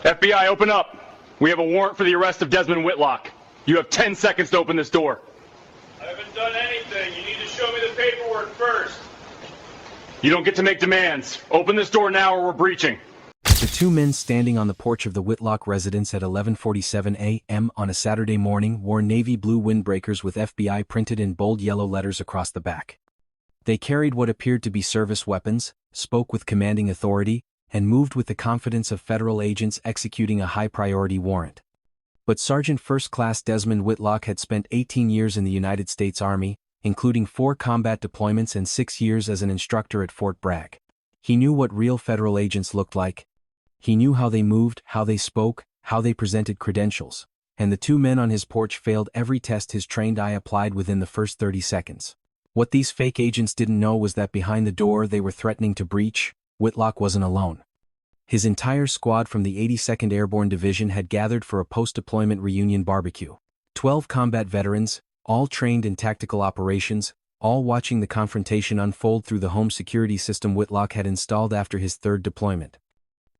FBI, open up. We have a warrant for the arrest of Desmond Whitlock. You have 10 seconds to open this door. I haven't done anything. You need to show me the paperwork first. You don't get to make demands. Open this door now or we're breaching. The two men standing on the porch of the Whitlock residence at 11:47 a.m. on a Saturday morning wore navy blue windbreakers with FBI printed in bold yellow letters across the back. They carried what appeared to be service weapons, spoke with commanding authority, and moved with the confidence of federal agents executing a high-priority warrant. But Sergeant First Class Desmond Whitlock had spent 18 years in the United States Army, including 4 combat deployments and 6 years as an instructor at Fort Bragg. He knew what real federal agents looked like. He knew how they moved, how they spoke, how they presented credentials, and the two men on his porch failed every test his trained eye applied within the first 30 seconds. What these fake agents didn't know was that behind the door they were threatening to breach, Whitlock wasn't alone. His entire squad from the 82nd Airborne Division had gathered for a post-deployment reunion barbecue. 12 combat veterans, all trained in tactical operations, all watching the confrontation unfold through the home security system Whitlock had installed after his 3rd deployment.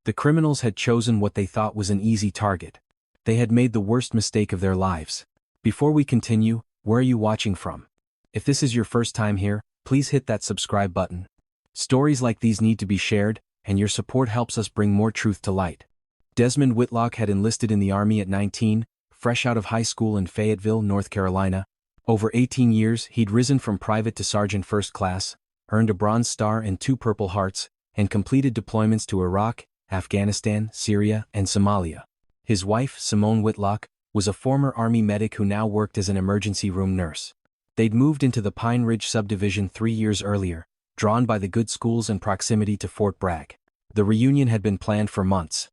The criminals had chosen what they thought was an easy target. They had made the worst mistake of their lives. Before we continue, where are you watching from? If this is your first time here, please hit that subscribe button. Stories like these need to be shared, and your support helps us bring more truth to light. Desmond Whitlock had enlisted in the Army at 19, fresh out of high school in Fayetteville, North Carolina. Over 18 years, he'd risen from private to sergeant first class, earned a Bronze Star and 2 Purple Hearts, and completed deployments to Iraq, Afghanistan, Syria, and Somalia. His wife, Simone Whitlock, was a former Army medic who now worked as an emergency room nurse. They'd moved into the Pine Ridge subdivision 3 years earlier, drawn by the good schools and proximity to Fort Bragg. The reunion had been planned for months.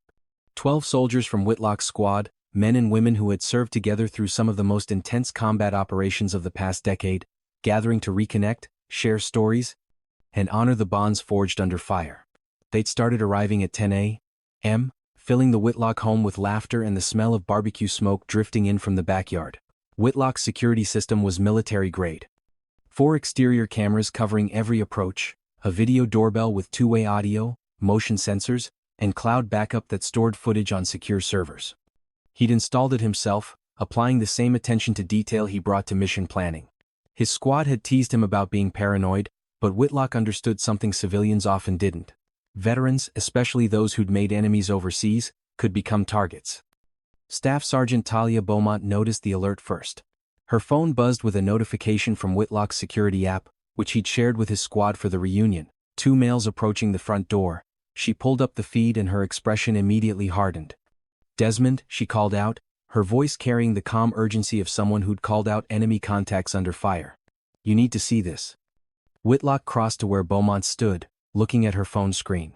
12 soldiers from Whitlock's squad, men and women who had served together through some of the most intense combat operations of the past decade, gathering to reconnect, share stories, and honor the bonds forged under fire. They'd started arriving at 10 a.m., filling the Whitlock home with laughter and the smell of barbecue smoke drifting in from the backyard. Whitlock's security system was military-grade. 4 exterior cameras covering every approach, a video doorbell with 2-way audio, motion sensors, and cloud backup that stored footage on secure servers. He'd installed it himself, applying the same attention to detail he brought to mission planning. His squad had teased him about being paranoid, but Whitlock understood something civilians often didn't. Veterans, especially those who'd made enemies overseas, could become targets. Staff Sergeant Talia Beaumont noticed the alert first. Her phone buzzed with a notification from Whitlock's security app, which he'd shared with his squad for the reunion. 2 males approaching the front door. She pulled up the feed and her expression immediately hardened. "Desmond," she called out, her voice carrying the calm urgency of someone who'd called out enemy contacts under fire. "You need to see this." Whitlock crossed to where Beaumont stood, looking at her phone screen.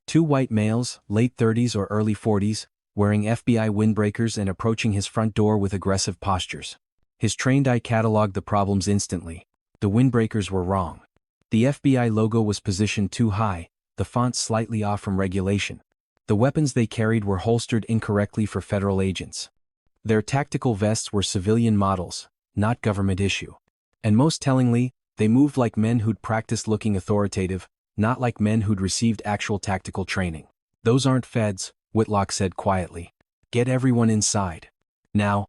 2 white males, late 30s or early 40s, wearing FBI windbreakers and approaching his front door with aggressive postures. His trained eye cataloged the problems instantly. The windbreakers were wrong. The FBI logo was positioned too high, the font slightly off from regulation. The weapons they carried were holstered incorrectly for federal agents. Their tactical vests were civilian models, not government issue. And most tellingly, they moved like men who'd practiced looking authoritative, not like men who'd received actual tactical training. "Those aren't feds," Whitlock said quietly. "Get everyone inside. Now."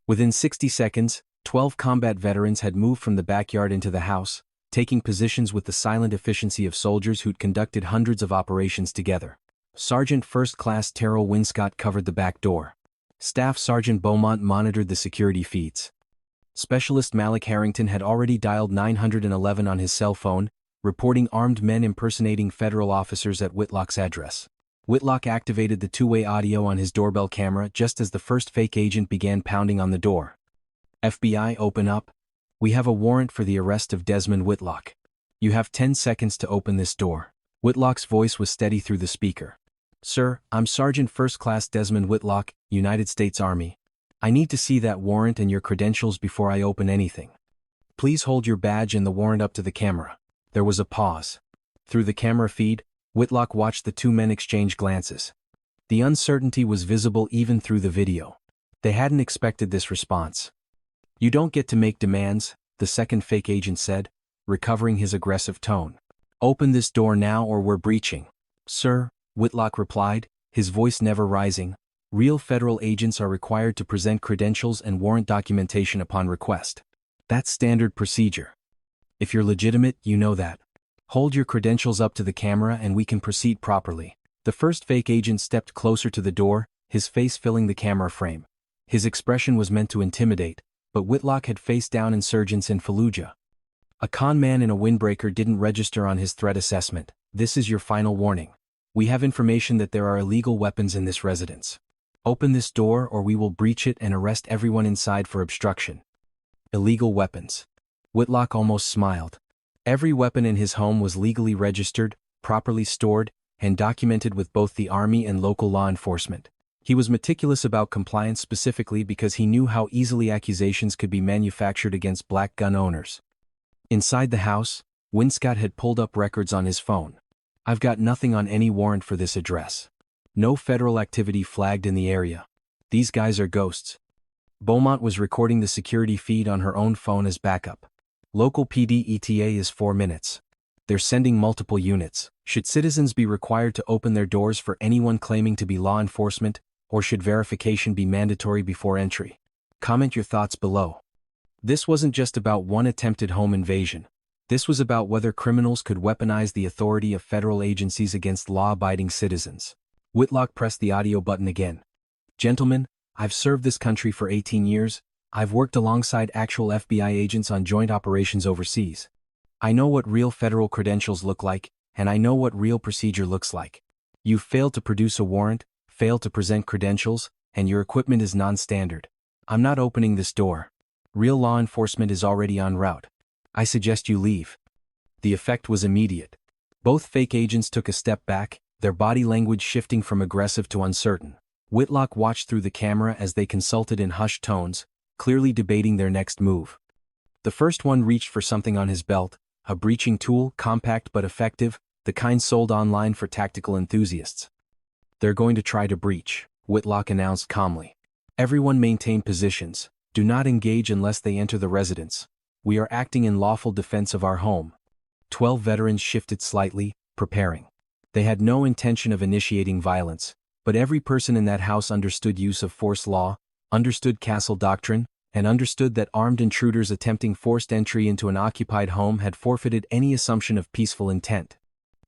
Within 60 seconds, 12 combat veterans had moved from the backyard into the house, taking positions with the silent efficiency of soldiers who'd conducted hundreds of operations together. Sergeant First Class Terrell Winscott covered the back door. Staff Sergeant Beaumont monitored the security feeds. Specialist Malik Harrington had already dialed 911 on his cell phone, reporting armed men impersonating federal officers at Whitlock's address. Whitlock activated the 2-way audio on his doorbell camera just as the first fake agent began pounding on the door. "FBI, open up. We have a warrant for the arrest of Desmond Whitlock. You have 10 seconds to open this door." Whitlock's voice was steady through the speaker. "Sir, I'm Sergeant First Class Desmond Whitlock, United States Army. I need to see that warrant and your credentials before I open anything. Please hold your badge and the warrant up to the camera." There was a pause. Through the camera feed, Whitlock watched the 2 men exchange glances. The uncertainty was visible even through the video. They hadn't expected this response. "You don't get to make demands," the second fake agent said, recovering his aggressive tone. "Open this door now or we're breaching." "Sir," Whitlock replied, his voice never rising, Real federal agents are required to present credentials and warrant documentation upon request. That's standard procedure. If you're legitimate, you know that. Hold your credentials up to the camera and we can proceed properly. The first fake agent stepped closer to the door, his face filling the camera frame. His expression was meant to intimidate, but Whitlock had faced down insurgents in Fallujah. A con man in a windbreaker didn't register on his threat assessment. This is your final warning. We have information that there are illegal weapons in this residence. Open this door or we will breach it and arrest everyone inside for obstruction. Illegal weapons. Whitlock almost smiled. Every weapon in his home was legally registered, properly stored, and documented with both the Army and local law enforcement. He was meticulous about compliance specifically because he knew how easily accusations could be manufactured against black gun owners. Inside the house, Winscott had pulled up records on his phone. I've got nothing on any warrant for this address. No federal activity flagged in the area. These guys are ghosts. Beaumont was recording the security feed on her own phone as backup. Local PD ETA is 4 minutes. They're sending multiple units. Should citizens be required to open their doors for anyone claiming to be law enforcement, or should verification be mandatory before entry? Comment your thoughts below. This wasn't just about one attempted home invasion. This was about whether criminals could weaponize the authority of federal agencies against law-abiding citizens. Whitlock pressed the audio button again. Gentlemen, I've served this country for 18 years. I've worked alongside actual FBI agents on joint operations overseas. I know what real federal credentials look like, and I know what real procedure looks like. You've failed to produce a warrant, failed to present credentials, and your equipment is non-standard. I'm not opening this door. Real law enforcement is already en route. I suggest you leave. The effect was immediate. Both fake agents took a step back, their body language shifting from aggressive to uncertain. Whitlock watched through the camera as they consulted in hushed tones, clearly debating their next move. The first one reached for something on his belt, a breaching tool, compact but effective, the kind sold online for tactical enthusiasts. They're going to try to breach, Whitlock announced calmly. Everyone maintain positions. Do not engage unless they enter the residence. We are acting in lawful defense of our home. 12 veterans shifted slightly, preparing. They had no intention of initiating violence, but every person in that house understood use of force law, understood castle doctrine, and understood that armed intruders attempting forced entry into an occupied home had forfeited any assumption of peaceful intent.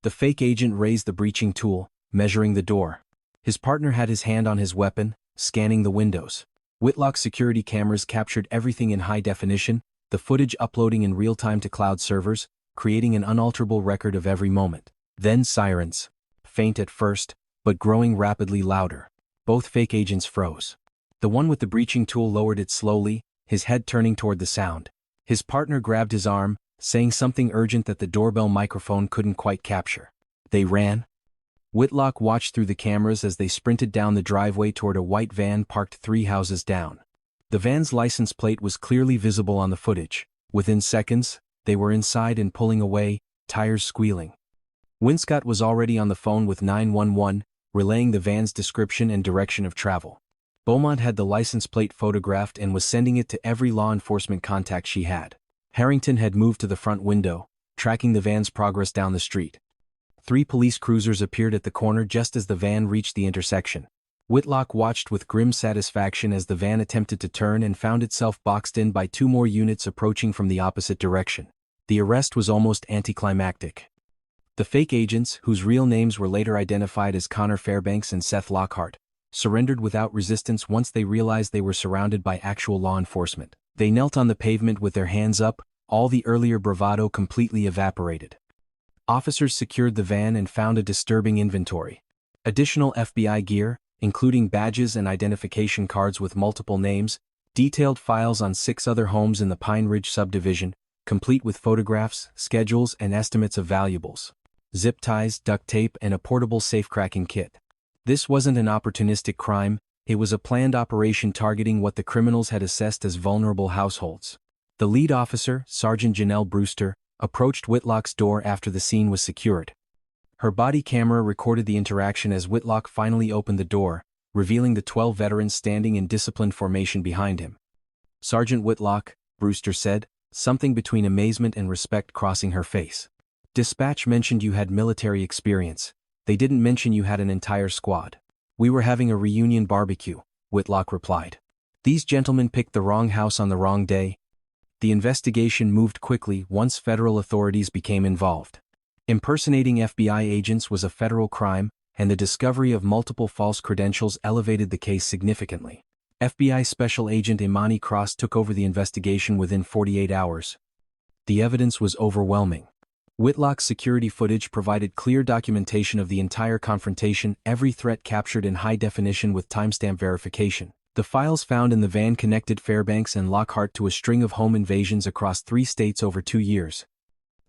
The fake agent raised the breaching tool, measuring the door. His partner had his hand on his weapon, scanning the windows. Whitlock's security cameras captured everything in high definition, the footage uploading in real time to cloud servers, creating an unalterable record of every moment. Then sirens. Faint at first, but growing rapidly louder. Both fake agents froze. The one with the breaching tool lowered it slowly, his head turning toward the sound. His partner grabbed his arm, saying something urgent that the doorbell microphone couldn't quite capture. They ran. Whitlock watched through the cameras as they sprinted down the driveway toward a white van parked 3 houses down. The van's license plate was clearly visible on the footage. Within seconds, they were inside and pulling away, tires squealing. Winscott was already on the phone with 911, relaying the van's description and direction of travel. Beaumont had the license plate photographed and was sending it to every law enforcement contact she had. Harrington had moved to the front window, tracking the van's progress down the street. 3 police cruisers appeared at the corner just as the van reached the intersection. Whitlock watched with grim satisfaction as the van attempted to turn and found itself boxed in by 2 more units approaching from the opposite direction. The arrest was almost anticlimactic. The fake agents, whose real names were later identified as Connor Fairbanks and Seth Lockhart, surrendered without resistance once they realized they were surrounded by actual law enforcement. They knelt on the pavement with their hands up, all the earlier bravado completely evaporated. Officers secured the van and found a disturbing inventory. Additional FBI gear, including badges and identification cards with multiple names, detailed files on 6 other homes in the Pine Ridge subdivision, complete with photographs, schedules, and estimates of valuables. Zip ties, duct tape, and a portable safe-cracking kit. This wasn't an opportunistic crime, it was a planned operation targeting what the criminals had assessed as vulnerable households. The lead officer, Sergeant Janelle Brewster, approached Whitlock's door after the scene was secured. Her body camera recorded the interaction as Whitlock finally opened the door, revealing the 12 veterans standing in disciplined formation behind him. "Sergeant Whitlock," Brewster said, something between amazement and respect crossing her face. "Dispatch mentioned you had military experience. They didn't mention you had an entire squad." "We were having a reunion barbecue," Whitlock replied. "These gentlemen picked the wrong house on the wrong day." The investigation moved quickly once federal authorities became involved. Impersonating FBI agents was a federal crime, and the discovery of multiple false credentials elevated the case significantly. FBI Special Agent Imani Cross took over the investigation within 48 hours. The evidence was overwhelming. Whitlock's security footage provided clear documentation of the entire confrontation, every threat captured in high definition with timestamp verification. The files found in the van connected Fairbanks and Lockhart to a string of home invasions across 3 states over 2 years.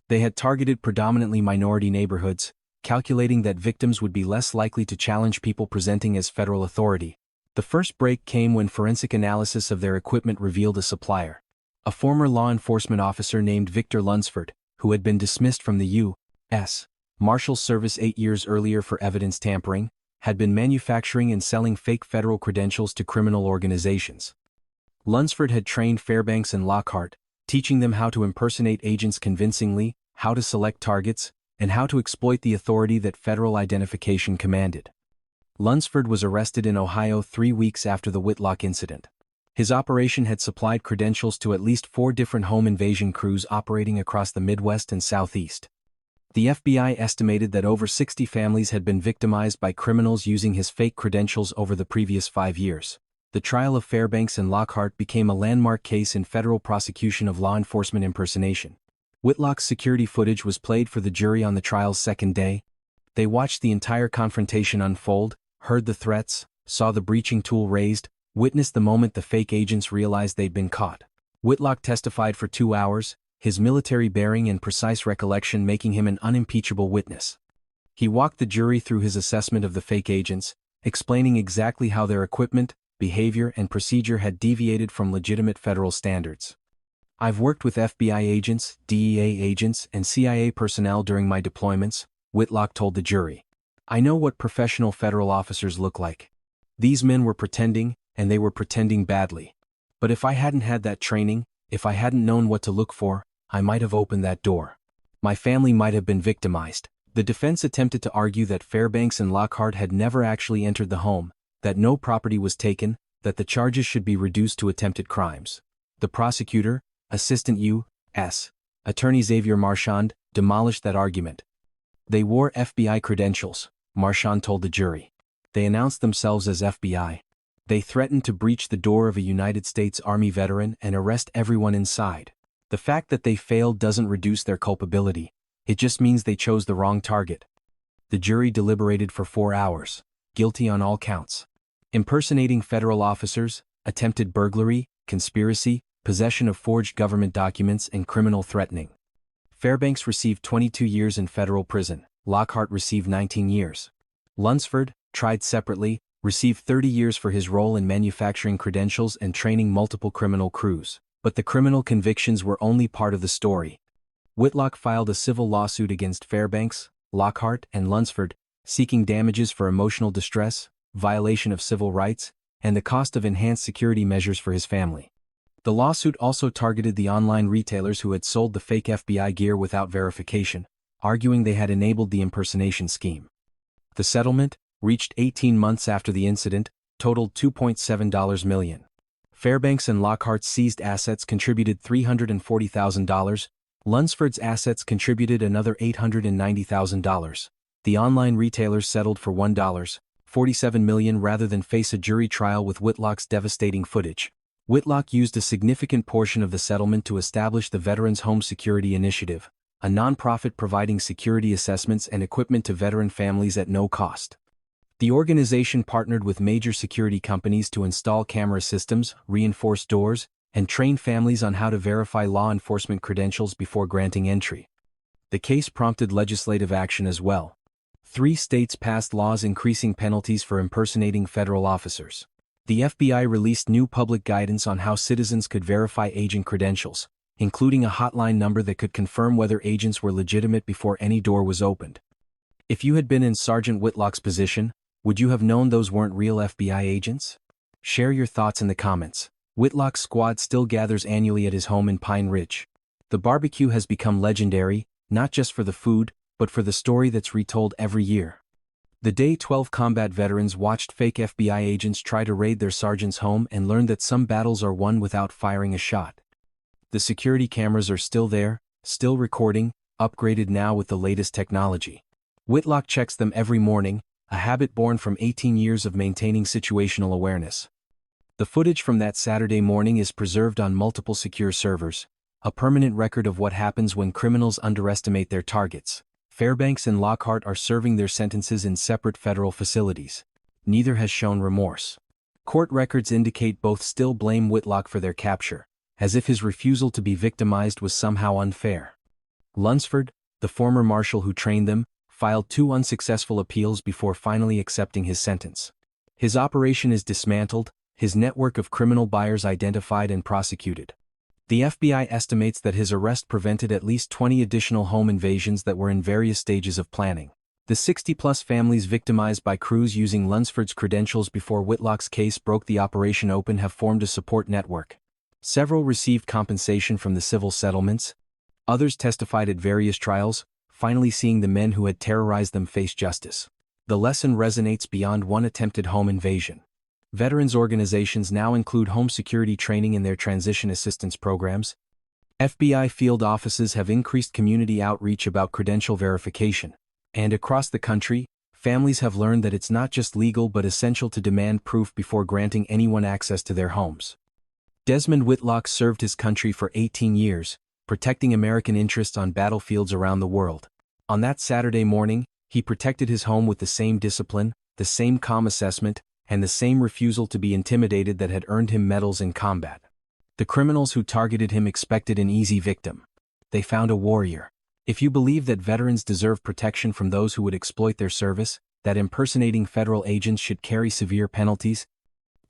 They had targeted predominantly minority neighborhoods, calculating that victims would be less likely to challenge people presenting as federal authority. The first break came when forensic analysis of their equipment revealed a supplier. A former law enforcement officer named Victor Lunsford, who had been dismissed from the U.S. Marshals Service 8 years earlier for evidence tampering, had been manufacturing and selling fake federal credentials to criminal organizations. Lunsford had trained Fairbanks and Lockhart, teaching them how to impersonate agents convincingly, how to select targets, and how to exploit the authority that federal identification commanded. Lunsford was arrested in Ohio 3 weeks after the Whitlock incident. His operation had supplied credentials to at least 4 different home invasion crews operating across the Midwest and Southeast. The FBI estimated that over 60 families had been victimized by criminals using his fake credentials over the previous 5 years. The trial of Fairbanks and Lockhart became a landmark case in federal prosecution of law enforcement impersonation. Whitlock's security footage was played for the jury on the trial's second day. They watched the entire confrontation unfold, heard the threats, saw the breaching tool raised, witnessed the moment the fake agents realized they'd been caught. Whitlock testified for 2 hours, his military bearing and precise recollection making him an unimpeachable witness. He walked the jury through his assessment of the fake agents, explaining exactly how their equipment, behavior, and procedure had deviated from legitimate federal standards. "I've worked with FBI agents, DEA agents, and CIA personnel during my deployments," Whitlock told the jury. "I know what professional federal officers look like. These men were pretending, and they were pretending badly. But if I hadn't had that training, if I hadn't known what to look for, I might have opened that door. My family might have been victimized." The defense attempted to argue that Fairbanks and Lockhart had never actually entered the home, that no property was taken, that the charges should be reduced to attempted crimes. The prosecutor, Assistant U.S. Attorney Xavier Marchand, demolished that argument. "They wore FBI credentials," Marchand told the jury. "They announced themselves as FBI. They threatened to breach the door of a United States Army veteran and arrest everyone inside. The fact that they failed doesn't reduce their culpability, it just means they chose the wrong target." The jury deliberated for 4 hours, guilty on all counts. Impersonating federal officers, attempted burglary, conspiracy, possession of forged government documents, and criminal threatening. Fairbanks received 22 years in federal prison, Lockhart received 19 years. Lunsford, tried separately, received 30 years for his role in manufacturing credentials and training multiple criminal crews. But the criminal convictions were only part of the story. Whitlock filed a civil lawsuit against Fairbanks, Lockhart, and Lunsford, seeking damages for emotional distress, violation of civil rights, and the cost of enhanced security measures for his family. The lawsuit also targeted the online retailers who had sold the fake FBI gear without verification, arguing they had enabled the impersonation scheme. The settlement, reached 18 months after the incident, totaled $2.7 million. Fairbanks and Lockhart's seized assets contributed $340,000, Lunsford's assets contributed another $890,000. The online retailers settled for $1.47 million rather than face a jury trial with Whitlock's devastating footage. Whitlock used a significant portion of the settlement to establish the Veterans Home Security Initiative, a nonprofit providing security assessments and equipment to veteran families at no cost. The organization partnered with major security companies to install camera systems, reinforce doors, and train families on how to verify law enforcement credentials before granting entry. The case prompted legislative action as well. 3 states passed laws increasing penalties for impersonating federal officers. The FBI released new public guidance on how citizens could verify agent credentials, including a hotline number that could confirm whether agents were legitimate before any door was opened. If you had been in Sergeant Whitlock's position, would you have known those weren't real FBI agents? Share your thoughts in the comments. Whitlock's squad still gathers annually at his home in Pine Ridge. The barbecue has become legendary, not just for the food, but for the story that's retold every year. The Day 12 combat veterans watched fake FBI agents try to raid their sergeant's home and learned that some battles are won without firing a shot. The security cameras are still there, still recording, upgraded now with the latest technology. Whitlock checks them every morning, a habit born from 18 years of maintaining situational awareness. The footage from that Saturday morning is preserved on multiple secure servers, a permanent record of what happens when criminals underestimate their targets. Fairbanks and Lockhart are serving their sentences in separate federal facilities. Neither has shown remorse. Court records indicate both still blame Whitlock for their capture, as if his refusal to be victimized was somehow unfair. Lunsford, the former marshal who trained them, filed 2 unsuccessful appeals before finally accepting his sentence. His operation is dismantled, his network of criminal buyers identified and prosecuted. The FBI estimates that his arrest prevented at least 20 additional home invasions that were in various stages of planning. The 60-plus families victimized by crews using Lunsford's credentials before Whitlock's case broke the operation open have formed a support network. Several received compensation from the civil settlements. Others testified at various trials, finally seeing the men who had terrorized them face justice. The lesson resonates beyond one attempted home invasion. Veterans organizations now include home security training in their transition assistance programs. FBI field offices have increased community outreach about credential verification. And across the country, families have learned that it's not just legal but essential to demand proof before granting anyone access to their homes. Desmond Whitlock served his country for 18 years, protecting American interests on battlefields around the world. On that Saturday morning, he protected his home with the same discipline, the same calm assessment, and the same refusal to be intimidated that had earned him medals in combat. The criminals who targeted him expected an easy victim. They found a warrior. If you believe that veterans deserve protection from those who would exploit their service, that impersonating federal agents should carry severe penalties,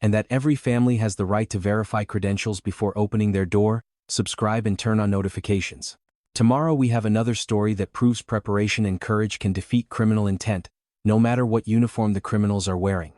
and that every family has the right to verify credentials before opening their door, subscribe and turn on notifications. Tomorrow we have another story that proves preparation and courage can defeat criminal intent, no matter what uniform the criminals are wearing.